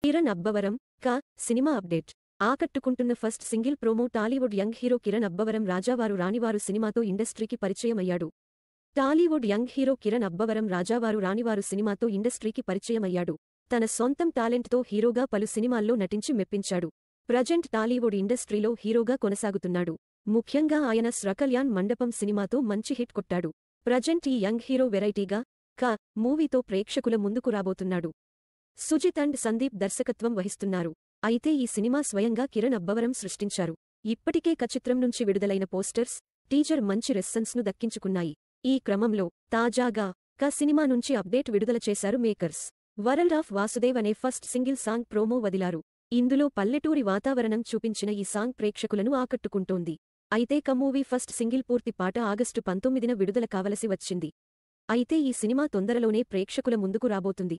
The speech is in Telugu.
Kiran Abbavaram cinema update. ఆకట్టుకుంటున్న first single promo. Tollywood young hero Kiran Abbavaram Rajavaru Ranivaru సినిమాతో ఇండస్ట్రీకి పరిచయమయ్యాడు. Tollywood young hero Kiran Abbavaram Rajavaru Ranivaru సినిమాతో ఇండస్ట్రీకి పరిచయమయ్యాడు. తన సొంతం టాలెంట్తో హీరోగా పలు సినిమాల్లో నటించి మెప్పించాడు. ప్రజెంట్ టాలీవుడ్ ఇండస్ట్రీలో హీరోగా కొనసాగుతున్నాడు. ముఖ్యంగా ఆయన శ్రకల్యాణ్ మండపం సినిమాతో మంచి హిట్ కొట్టాడు. ప్రజెంట్ ఈ యంగ్ హీరో వెరైటీగా మూవీతో ప్రేక్షకుల ముందుకు రాబోతున్నాడు. సుజిత్ అండ్ సందీప్ దర్శకత్వం వహిస్తున్నారు. అయితే ఈ సినిమా స్వయంగా కిరణ్ అబ్బవరం సృష్టించారు. ఇప్పటికే చిత్రం నుంచి విడుదలైన పోస్టర్స్, టీజర్ మంచి రెస్పాన్స్ను దక్కించుకున్నాయి. ఈ క్రమంలో తాజాగా సినిమా నుంచి అప్డేట్ విడుదల చేశారు మేకర్స్. వరల్డ్ ఆఫ్ వాసుదేవ్ అనే ఫస్ట్ సింగిల్ సాంగ్ ప్రోమో వదిలారు. ఇందులో పల్లెటూరి వాతావరణం చూపించిన ఈ సాంగ్ ప్రేక్షకులను ఆకట్టుకుంటోంది. అయితే మూవీ ఫస్ట్ సింగిల్ పూర్తి పాట ఆగస్టు 19న విడుదల కావలసి వచ్చింది. అయితే ఈ సినిమా తొందరలోనే ప్రేక్షకుల ముందుకు రాబోతుంది.